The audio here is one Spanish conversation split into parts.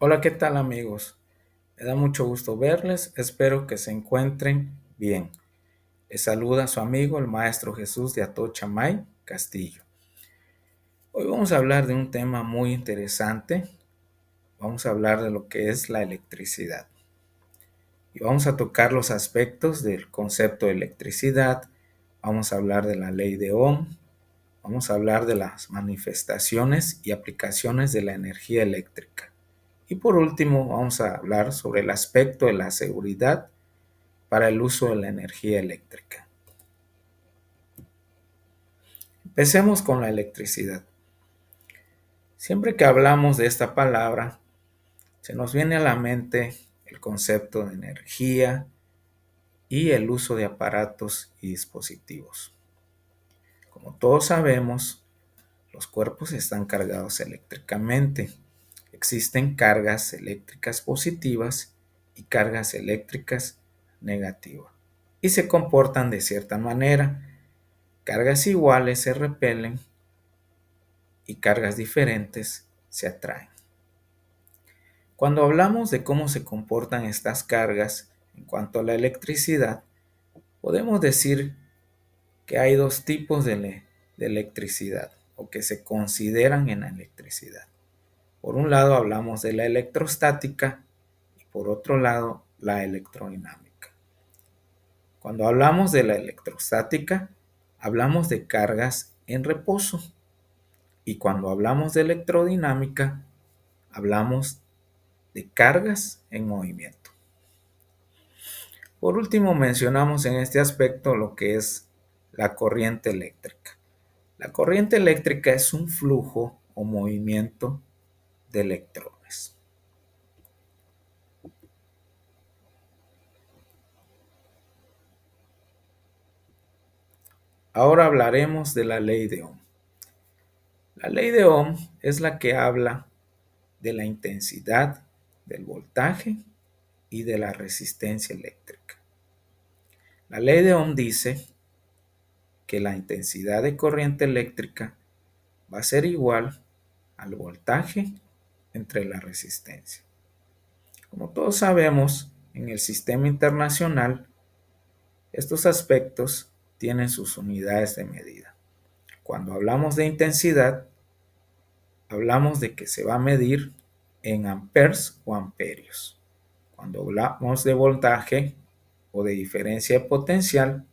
Hola, ¿qué tal amigos? Me da mucho gusto verles, espero que se encuentren bien. Les saluda su amigo el Maestro Jesús de Atocha May Castillo. Hoy vamos a hablar de un tema muy interesante. Vamos a hablar de lo que es la electricidad. Y vamos a tocar los aspectos del concepto de electricidad. Vamos a hablar de la ley de Ohm. Vamos a hablar de las manifestaciones y aplicaciones de la energía eléctrica. Y por último, vamos a hablar sobre el aspecto de la seguridad para el uso de la energía eléctrica. Empecemos con la electricidad. Siempre que hablamos de esta palabra, se nos viene a la mente el concepto de energía y el uso de aparatos y dispositivos. Como todos sabemos, los cuerpos están cargados eléctricamente. Existen cargas eléctricas positivas y cargas eléctricas negativas. Y se comportan de cierta manera. Cargas iguales se repelen y cargas diferentes se atraen. Cuando hablamos de cómo se comportan estas cargas en cuanto a la electricidad, podemos decir que hay dos tipos de electricidad o que se consideran en la electricidad. Por un lado hablamos de la electrostática y por otro lado la electrodinámica. Cuando hablamos de la electrostática, hablamos de cargas en reposo. Y cuando hablamos de electrodinámica, hablamos de cargas en movimiento. Por último, mencionamos en este aspecto lo que es la corriente eléctrica. La corriente eléctrica es un flujo o movimiento de electrones. Ahora hablaremos de la ley de Ohm. La ley de Ohm es la que habla de la intensidad del voltaje y de la resistencia eléctrica. La ley de Ohm dice que la intensidad de corriente eléctrica va a ser igual al voltaje entre la resistencia. Como todos sabemos, en el sistema internacional, estos aspectos tienen sus unidades de medida. Cuando hablamos de intensidad, hablamos de que se va a medir en amperes o amperios. Cuando hablamos de voltaje o de diferencia de potencial,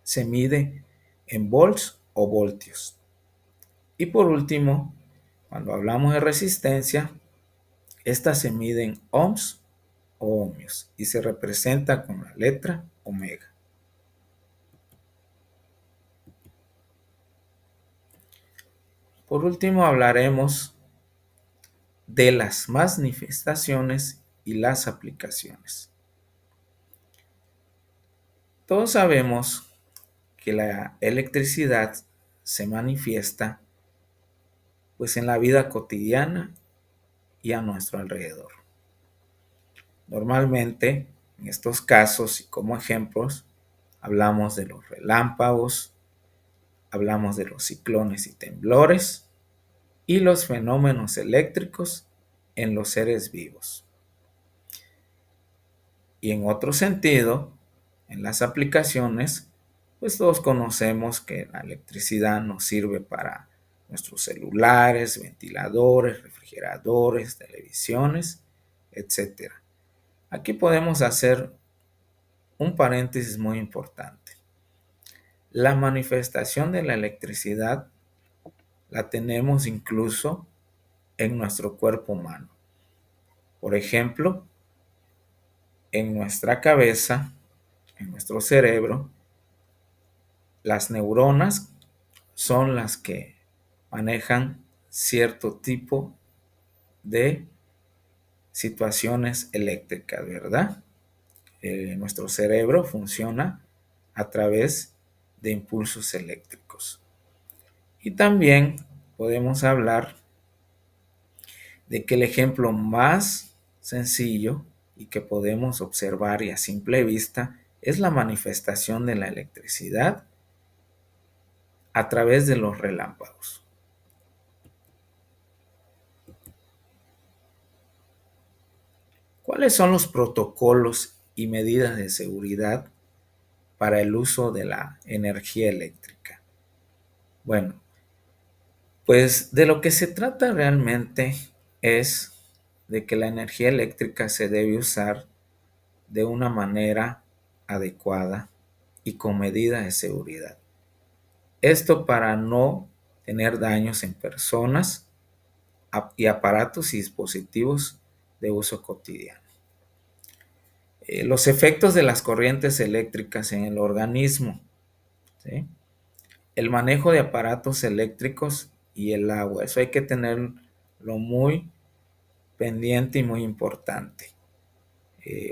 se mide en volts o voltios. Y por último, cuando hablamos de resistencia, esta se mide en ohms o ohmios y se representa con la letra omega. Por último, hablaremos de las manifestaciones y las aplicaciones. Todos sabemos que la electricidad se manifiesta pues en la vida cotidiana y a nuestro alrededor. Normalmente, en estos casos y como ejemplos, hablamos de los relámpagos, hablamos de los ciclones y temblores y los fenómenos eléctricos en los seres vivos. Y en otro sentido, en las aplicaciones, pues todos conocemos que la electricidad nos sirve para nuestros celulares, ventiladores, refrigeradores, televisiones, etcétera. Aquí podemos hacer un paréntesis muy importante. La manifestación de la electricidad la tenemos incluso en nuestro cuerpo humano. Por ejemplo, en nuestra cabeza, en nuestro cerebro, las neuronas son las que manejan cierto tipo de situaciones eléctricas, ¿verdad? Nuestro cerebro funciona a través de impulsos eléctricos. Y también podemos hablar de que el ejemplo más sencillo y que podemos observar y a simple vista es la manifestación de la electricidad a través de los relámpagos. ¿Cuáles son los protocolos y medidas de seguridad para el uso de la energía eléctrica? Bueno, pues de lo que se trata realmente es de que la energía eléctrica se debe usar de una manera adecuada y con medidas de seguridad. Esto para no tener daños en personas y aparatos y dispositivos de uso cotidiano. Los efectos de las corrientes eléctricas en el organismo, ¿sí? El manejo de aparatos eléctricos y el agua. Eso hay que tenerlo muy pendiente y muy importante.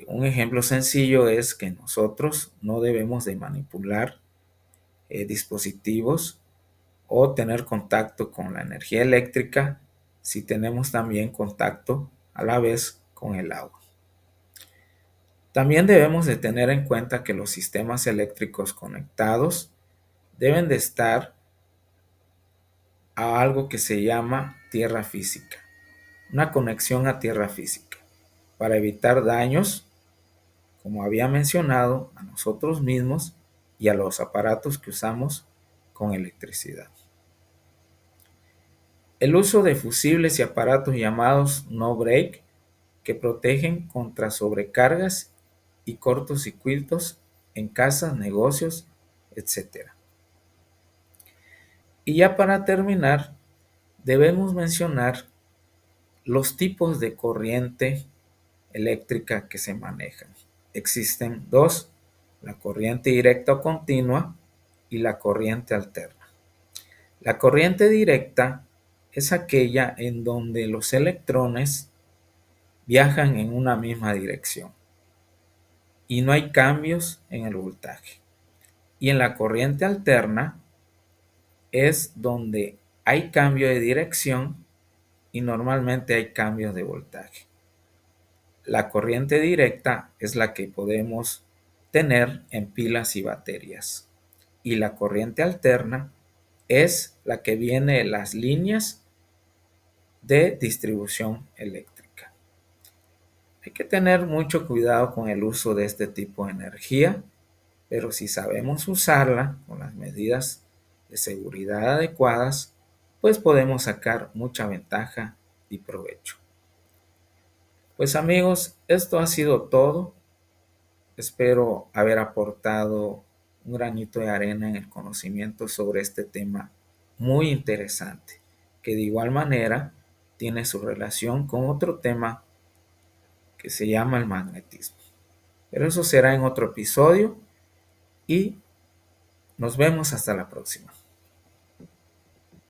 Un ejemplo sencillo es que nosotros no debemos de manipular dispositivos o tener contacto con la energía eléctrica si tenemos también contacto a la vez con el agua. También debemos de tener en cuenta que los sistemas eléctricos conectados deben de estar a algo que se llama tierra física, una conexión a tierra física, para evitar daños, como había mencionado, a nosotros mismos y a los aparatos que usamos con electricidad. El uso de fusibles y aparatos llamados no-break que protegen contra sobrecargas y cortocircuitos en casas, negocios, etc. Y ya para terminar, debemos mencionar los tipos de corriente eléctrica que se manejan. Existen dos: la corriente directa o continua y la corriente alterna. La corriente directa es aquella en donde los electrones viajan en una misma dirección y no hay cambios en el voltaje. Y en la corriente alterna es donde hay cambio de dirección y normalmente hay cambios de voltaje. La corriente directa es la que podemos tener en pilas y baterías. Y la corriente alterna es la que viene de las líneas de distribución eléctrica. Hay que tener mucho cuidado con el uso de este tipo de energía, pero si sabemos usarla con las medidas de seguridad adecuadas, pues podemos sacar mucha ventaja y provecho. Pues amigos, esto ha sido todo. Espero haber aportado un granito de arena en el conocimiento sobre este tema muy interesante, que de igual manera tiene su relación con otro tema que se llama el magnetismo. Pero eso será en otro episodio y nos vemos hasta la próxima.